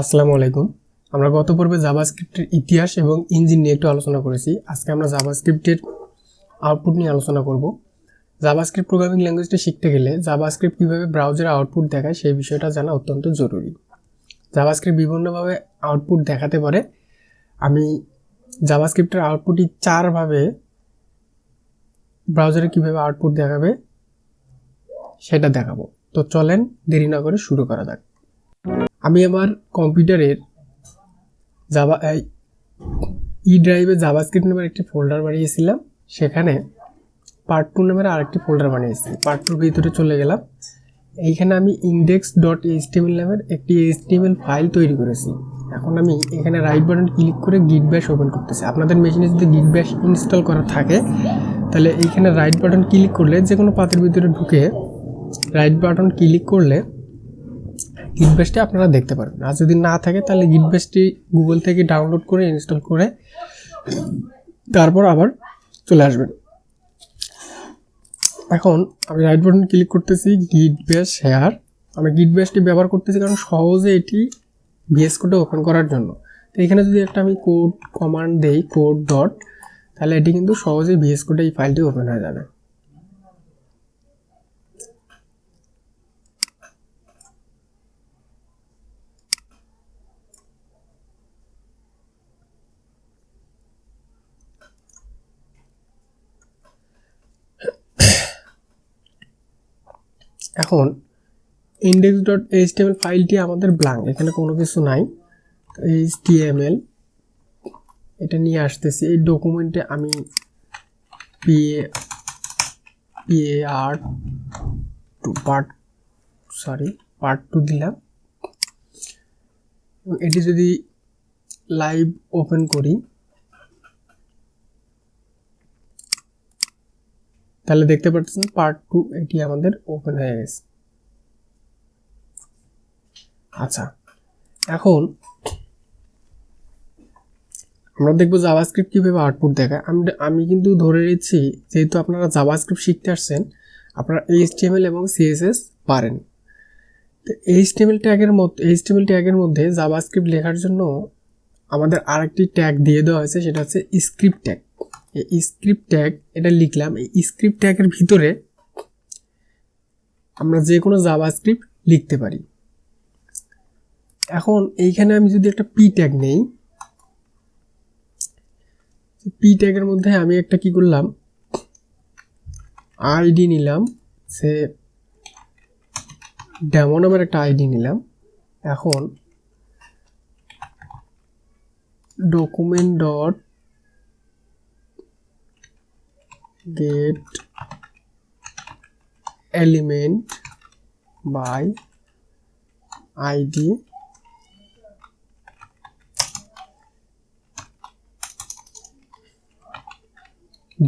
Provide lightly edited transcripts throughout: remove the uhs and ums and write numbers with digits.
আসসালামু আলাইকুম। আমরা গত পর্বে জাভাস্ক্রিপ্টের ইতিহাস এবং ইঞ্জিন নিয়ে একটু আলোচনা করেছি। আজকে আমরা জাভাস্ক্রিপ্টের আউটপুট নিয়ে আলোচনা করব। জাভাস্ক্রিপ্ট প্রোগ্রামিং ল্যাঙ্গুয়েজটা শিখতে গেলে জাভাস্ক্রিপ্ট কীভাবে ব্রাউজারে আউটপুট দেখায় সেই বিষয়টা জানা অত্যন্ত জরুরি। জাভাস্ক্রিপ্ট বিভিন্নভাবে আউটপুট দেখাতে পারে। আমি জাভাস্ক্রিপ্টের আউটপুটই 4 ভাবে ব্রাউজারে কীভাবে আউটপুট দেখাবে সেটা দেখাবো। তো চলেন দেরি না করে শুরু করা যাক। আমি আমার কম্পিউটারের ড্রাইভে জাভাস্ক্রিপ্ট নামের একটি ফোল্ডার বানিয়েছিলাম। সেখানে পার্ট 2 নামের আরেকটি ফোল্ডার বানিয়েছি। পার্ট 2 ভিতরে চলে গেলাম। এইখানে আমি index.html নামের একটি HTML ফাইল তৈরি করেছি। এখন আমি এখানে রাইট বাটন ক্লিক করে গিট ব্যাশ ওপেন করতেছি। আপনাদের মেশিনে যদি গিট ব্যাশ ইনস্টল করা থাকে তাহলে এইখানে রাইট বাটন ক্লিক করলে যে কোনো পাথের ভিতরে ঢুকে রাইট বাটন ক্লিক করলে গিট ব্যাশটি আপনারা দেখতে পারবেন। আর যদি না থাকে তাহলে গিট ব্যাশটি গুগল থেকে ডাউনলোড করে ইনস্টল করে তারপর আবার চলে আসবেন। এখন আমি রাইট বাটন ক্লিক করতেছি, গিট ব্যাশ শেয়ার। আমি গিট ব্যাশটি ব্যবহার করতেছি কারণ সহজে এটি ভিএস কোডে ওপেন করার জন্য। তো এখানে যদি একটা আমি কোড কমান্ড দেই কোড ডট, তাহলে এটি কিন্তু সহজেই ভিএস কোডে এই ফাইলটি ওপেন হয়ে যাবে। এখন index.html ফাইলটি আমাদের ব্ল্যাঙ্ক, এখানে কোনো কিছু নাই। html এটা নিয়ে আসতেছি। এই ডকুমেন্টে আমি পার্ট 2 দিলাম। এটি যদি লাইভ ওপেন করি তাহলে দেখতে পাচ্ছেন পার্ট 2 এটি আমাদের ওপেন হয়ে গেছে। আচ্ছা, এখন আমরা দেখব জাভাস্ক্রিপ্ট কীভাবে আউটপুট দেখায়। আমি কিন্তু ধরে নিচ্ছি যেহেতু আপনারা জাভাস্ক্রিপ্ট শিখতে আসছেন আপনারা HTML এবং CSS পারেন। তো HTML ট্যাগের মধ্যে জাভাস্ক্রিপ্ট লেখার জন্য আমাদের আরেকটি ট্যাগ দিয়ে দেওয়া হয়েছে, সেটা হচ্ছে স্ক্রিপ্ট ট্যাগ। এই স্ক্রিপ্ট ট্যাগ এটা লিখলাম। এই স্ক্রিপ্ট ট্যাগের ভিতরে আমরা যে কোনো জাভাস্ক্রিপ্ট লিখতে পারি। এখন এইখানে আমি যদি একটা পি ট্যাগ নেই, পি ট্যাগের মধ্যে আমি একটা কি করলাম আইডি নিলাম, সে ডেমো নামের একটা আইডি নিলাম। এখন document dot get element by ID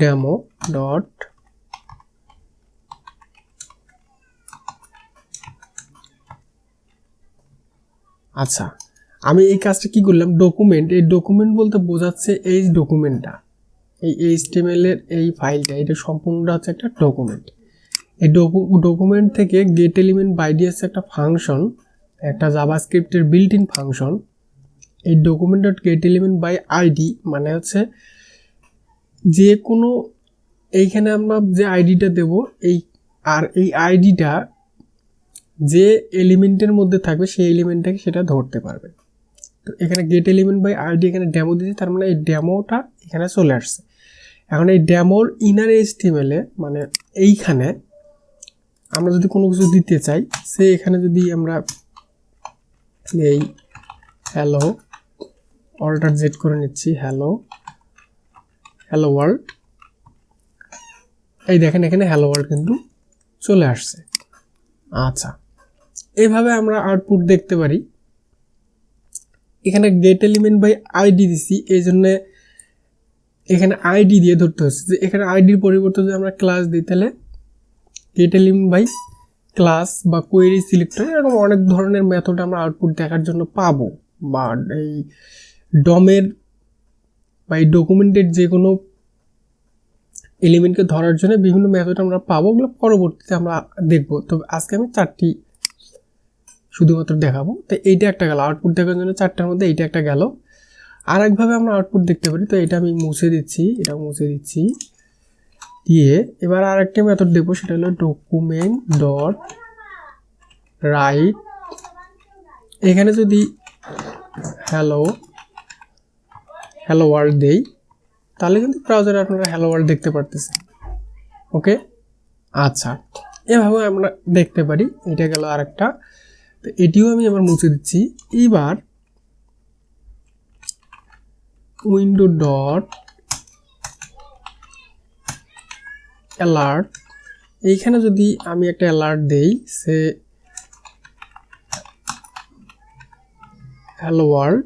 demo dot আচ্ছা, আমি এই কাজটা কি করলাম, ডকুমেন্ট, এই ডকুমেন্ট বলতে বোঝাচ্ছে এই ডকুমেন্টটা, এই HTML এর এই ফাইলটা, এটা সম্পূর্ণটা হচ্ছে একটা ডকুমেন্ট। এই ডকুমেন্ট থেকে গেট এলিমেন্ট বাই ডি হচ্ছে একটা ফাংশন, একটা জাভাস্ক্রিপ্টের বিল্ট ইন ফাংশন। এই document dot get element by ID মানে হচ্ছে যে কোনো, এইখানে আমরা যে আইডিটা দেব এই আইডিটা যে এলিমেন্টের মধ্যে থাকবে সেই এলিমেন্টটাকে সেটা ধরতে পারবে। তো এখানে গেট এলিমেন্ট বাই আইডি এখানে ডেমো দিয়েছি, তার মানে এই ডেমোটা এখানে চলে আসছে। এখন এই ডেমোর ইনার HTML এ মানে এইখানে আমরা যদি কোনো কিছু দিতে চাই, সে এখানে যদি আমরা এই হ্যালো অল্টার জেড করে নিচ্ছি, হ্যালো ওয়ার্ল্ড, এই দেখেন এখানে হ্যালো ওয়ার্ল্ড কিন্তু চলে আসছে। আচ্ছা, এইভাবে আমরা আউটপুট দেখতে পারি। এখানে গেট এলিমেন্ট বাই আইডি দিছি, এই জন্য এখানে আইডি দিয়ে ধরতে হচ্ছে। যে এখানে আইডির পরিবর্তে যদি আমরা ক্লাস দিই তাহলে গেট এলিমেন্ট বাই ক্লাস বা কোয়েরি সিলেক্টর, এরকম অনেক ধরনের মেথড আমরা আউটপুট দেখার জন্য পাবো। বা এই ডমের বা এই ডকুমেন্টের যে কোনো এলিমেন্টকে ধরার জন্য বিভিন্ন মেথড আমরা পাবো, ওগুলো পরবর্তীতে আমরা দেখব। তবে আজকে আমি 4টি শুধুমাত্র দেখাবো। তো এইটা একটা গেল আউটপুট দেখার জন্য, 4টার মধ্যে এইটা একটা গেল। আর একভাবে আমরা আউটপুট দেখতে পারি। তো এটা আমি মুছে দিচ্ছি, এটা মুছে দিচ্ছি দিয়ে এবার আর একটা মেথড দেবো, সেটা হলো ডকুমেন্ট ডট রাইট। এখানে যদি হ্যালো ওয়ার্ল্ড দেই তাহলে কিন্তু ব্রাউজারে আপনারা হ্যালো ওয়ার্ল্ড দেখতে পারতেছেন। ওকে, আচ্ছা, এভাবে আমরা দেখতে পারি। এটা গেল আরেকটা। তো এটিও আমি আবার মুছে দিচ্ছি। এবার উইন্ডো ডট অ্যালার্ট, এইখানে যদি আমি একটা অ্যালার্ট দেই, সে হ্যালো ওয়ার্ল্ড,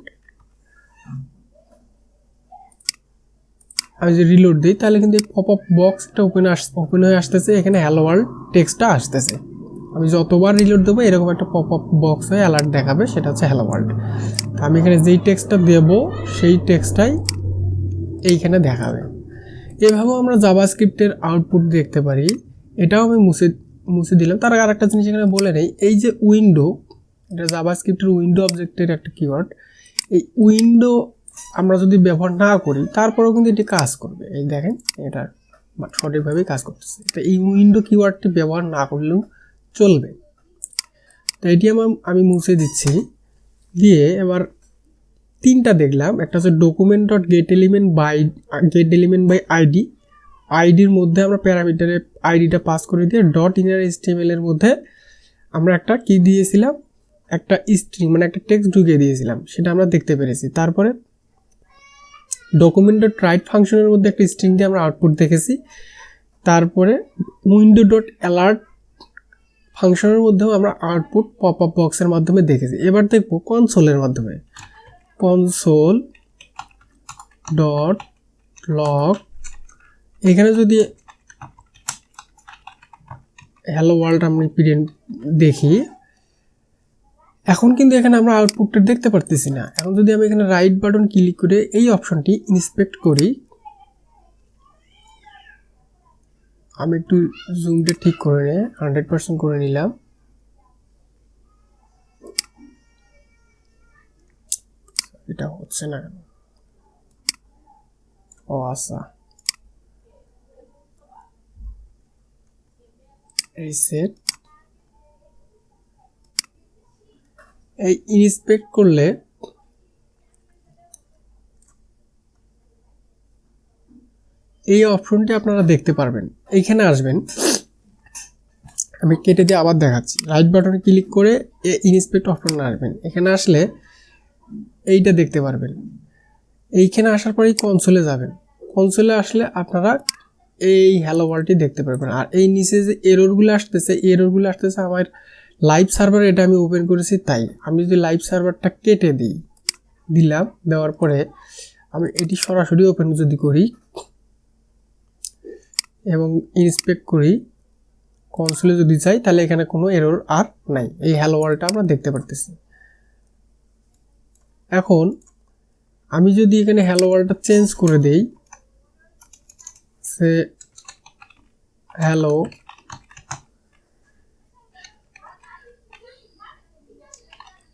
আমি যদি রিলোড দিই তাহলে কিন্তু এই পপ আপ বক্সটা ওপেন হয়ে আসতেছে, এখানে হ্যালো ওয়ার্ল্ড টেক্সটটা আসতেছে। আমি যতবার রিলোড দেবো এরকম একটা পপ আপ বক্স হয়ে অ্যালার্ট দেখাবে, সেটা হচ্ছে হ্যালো ওয়ার্ল্ড। তো আমি এখানে যেই টেক্সটটা দেবো সেই টেক্সটটাই এইখানে দেখাবে। এভাবেও আমরা জাভাস্ক্রিপ্টের আউটপুট দেখতে পারি। এটাও আমি মুছে দিলাম। তার আর একটা জিনিস এখানে বলে নেই, এই যে উইন্ডো, এটা জাভাস্ক্রিপ্টের উইন্ডো অবজেক্টের একটা কিওয়ার্ড। এই উইন্ডো আমরা যদি ব্যবহার না করি তারপরেও কিন্তু এটি কাজ করবে। এই দেখেন, এটা সঠিকভাবেই কাজ করতেছে। তো এই উইন্ডো কিওয়ার্ডটি ব্যবহার না করলেও চলবে। তো এটি আমি মুছে দিচ্ছি দিয়ে এবার 3টা দেখলাম। একটা হচ্ছে document dot get element by ID. আইডির মধ্যে আমরা প্যারামিটারে আইডিটা পাস করে দিয়ে ডট ইনার HTML এর মধ্যে আমরা একটা কি দিয়েছিলাম, একটা স্ট্রিং মানে একটা টেক্সট ঢুকিয়ে দিয়েছিলাম, সেটা আমরা দেখতে পেরেছি। তারপরে ডকুমেন্ট ডট রাইট ফাংশনের মধ্যে একটা স্ট্রিং দিয়ে আমরা আউটপুট দেখেছি। তারপরে উইন্ডো ডট অ্যালার্ট ফাংশনের মধ্যেও আমরা আউটপুট পপ আপ বক্সের মাধ্যমে দেখেছি। এবার দেখবো কনসোলের মাধ্যমে। কনসোল ডট লগ, এখানে যদি হ্যালো ওয়ার্ল্ড আমি প্রিন্ট দেখি, এখন কিন্তু এখানে আমরা আউটপুটটা দেখতে পারতেছি না। এখন যদি আমি এখানে রাইট বাটন ক্লিক করে এই অপশনটি ইন্সপেক্ট করি, আমি একটু জুমটা ঠিক করে নিয়ে 100% করে নিলাম। এটা হচ্ছে না, ও আচ্ছা, রিসেট। এই ইন্সপেক্ট করলে এই অপশনটি আপনারা দেখতে পারবেন। এইখানে আসবেন, আমি কেটে দিয়ে আবার দেখাচ্ছি। রাইট বাটনে ক্লিক করে ইন্সপেক্ট অপশনে আসবেন। এখানে আসলে এইটা দেখতে পারবেন। এইখানে আসার পরেই কনসোলে যাবেন। কনসোলে আসলে আপনারা এই হ্যালো ওয়ার্ল্ডটি দেখতে পারবেন। আর এই নিচে যে এররগুলো আসতেছে আমার লাইভ সার্ভার, এটা আমি ওপেন করেছি, তাই আমি যদি লাইভ সার্ভারটা কেটে দিলাম, দেওয়ার পরে আমি এটি সরাসরি ওপেন যদি করি এবং ইন্সপেক্ট করি, কনসোলে যদি যাই, তাহলে এখানে কোনো এরর আর নাই। এই হ্যালো ওয়ার্ল্ডটা আমরা দেখতে পারতেছি। এখন আমি যদি এখানে হ্যালো ওয়ার্ল্ডটা চেঞ্জ করে দেই, সে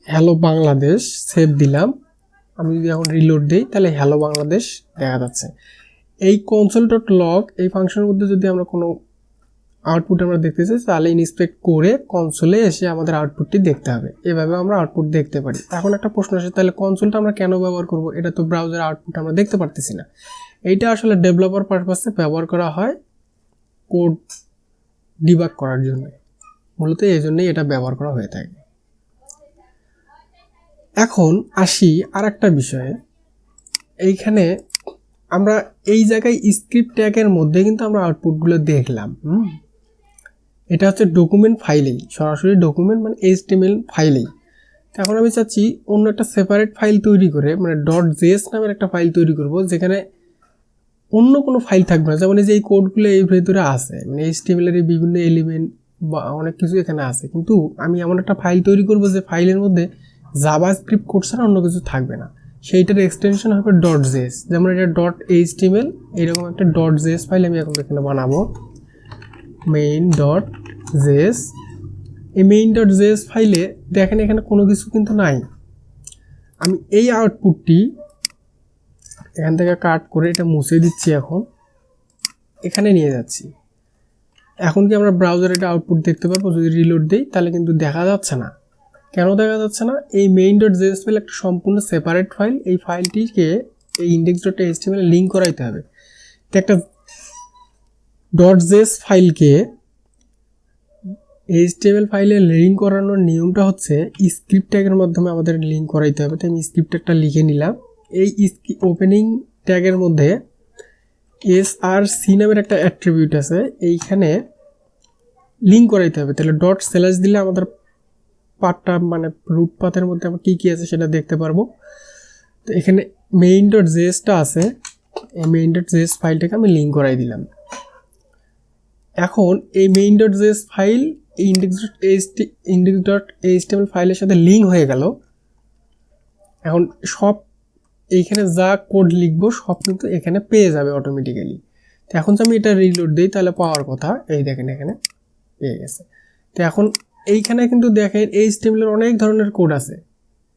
হ্যালো বাংলাদেশ সেভ দিলাম। আমি যদি এখন রিলোড দিই তাহলে হ্যালো বাংলাদেশ দেখা যাচ্ছে। এই কনসোল ডট লগ এই ফাংশনের মধ্যে যদি আমরা কোনো আউটপুট আমরা দেখতে চাই, তাহলে ইন্সপেক্ট করে কনসোলে এসে আমাদের আউটপুটটি দেখতে হবে। এভাবে আমরা আউটপুট দেখতে পারি। এখন একটা প্রশ্ন আসে, তাহলে কনসোলটা আমরা কেন ব্যবহার করব? এটা তো ব্রাউজার আউটপুট আমরা দেখতে পারতেছি না। এইটা আসলে ডেভেলপার পারপাসে ব্যবহার করা হয়, কোড ডিবাগ করার জন্য। মূলত এই জন্যই এটা ব্যবহার করা হয়ে থাকে। এখন আসি আর একটা বিষয়ে। এইখানে আমরা এই জায়গায় স্ক্রিপ্ট ট্যাগের মধ্যে কিন্তু আমরা আউটপুটগুলো দেখলাম। এটা হচ্ছে ডকুমেন্ট ফাইলেই, সরাসরি ডকুমেন্ট মানে HTML ফাইলেই। এখন আমি চাচ্ছি অন্য একটা সেপারেট ফাইল তৈরি করে, মানে .js নামের একটা ফাইল তৈরি করব, যেখানে অন্য কোনো ফাইল থাকবে না। যেমন এই যে এই কোডগুলো এই ভেতরে আছে, মানে HTML এর বিভিন্ন এলিমেন্ট বা অনেক কিছু এখানে আছে, কিন্তু আমি এমন একটা ফাইল তৈরি করব যে ফাইলের মধ্যে জাভাস্ক্রিপ্ট কোড ছাড়া অন্য কিছু থাকবে না। সেইটার এক্সটেনশন হবে .js। যেমন এটা .html, এরকম একটা .js ফাইল আমি এখন এখানে বানাবো। main.js এই main.js ফাইলে দেখেন এখানে কোনো কিছু কিন্তু নাই। আমি এই আউটপুটটি এখান থেকে কাট করে এটা মুছে দিচ্ছি, এখন এখানে নিয়ে যাচ্ছি। এখন কি আমরা ব্রাউজারে এটা আউটপুট দেখতে পারবো? যদি রিলোড দেই তাহলে কিন্তু দেখা যাচ্ছে না। কেন দেখা যাচ্ছে না? এই main.js ফাইল একটা সম্পূর্ণ সেপারেট ফাইল। এই ফাইলটিকে এই index.html লিঙ্ক করাইতে হবে। তো একটা .js ফাইলকে HTML ফাইলে লিঙ্ক করানোর নিয়মটা হচ্ছে স্ক্রিপ্ট ট্যাগের মাধ্যমে আমাদের লিঙ্ক করাইতে হবে। তো আমি স্ক্রিপ্ট ট্যাগটা লিখে নিলাম। এই ওপেনিং ট্যাগের মধ্যে src নামের একটা অ্যাট্রিবিউট আছে, এইখানে লিঙ্ক করাইতে হবে। তাহলে ডট স্ল্যাশ দিলে আমাদের পাথটা মানে রুট পাথের মধ্যে আমরা কী কী আছে সেটা দেখতে পারবো। তো এখানে main.jsটা আছে, এই main.js ফাইলটাকে আমি লিঙ্ক করাই দিলাম। এখন এই main.js ফাইল index.html ফাইলের সাথে লিঙ্ক হয়ে গেল। এখন সব এইখানে যা কোড লিখবো সব কিন্তু এখানে পেয়ে যাবে অটোমেটিক্যালি। তো এখন যদি আমি এটা রিলোড দিই তাহলে পাওয়ার কথা, এই দেখেন এখানে পেয়ে গেছে। তো এখন এইখানে কিন্তু দেখেন HTML এর অনেক ধরনের কোড আছে,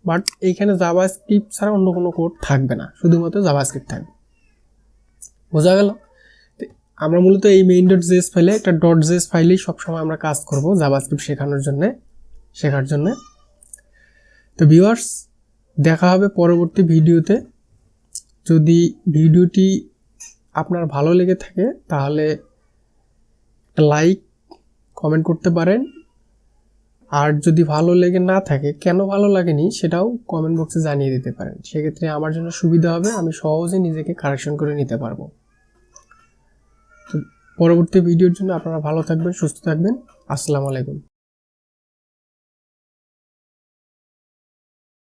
বাট এইখানে জাভাস্ক্রিপ্ট ছাড়া অন্য কোনো কোড থাকবে না, শুধুমাত্র জাভাস্ক্রিপ্ট থাকবে। বোঝা গেল? আমরা মূলত এই main.js ফাইলে একটা .js ফাইলেই সবসময় আমরা কাজ করব জাভাস্ক্রিপ্ট শেখার জন্য। তো ভিউয়ার্স, দেখা হবে পরবর্তী ভিডিওতে। যদি ভিডিওটি আপনার ভালো লেগে থাকে তাহলে লাইক কমেন্ট করতে পারেন, আর যদি ভালো লেগে না থাকে, কেন ভালো লাগেনি সেটাও কমেন্ট বক্সে জানিয়ে দিতে পারেন। সেক্ষেত্রে আমার জন্য সুবিধা হবে, আমি সহজে নিজেকে কারেকশন করে নিতে পারবো। পরবর্তী ভিডিওর জন্য আপনারা ভালো থাকবেন, সুস্থ থাকবেন। আসসালামু আলাইকুম।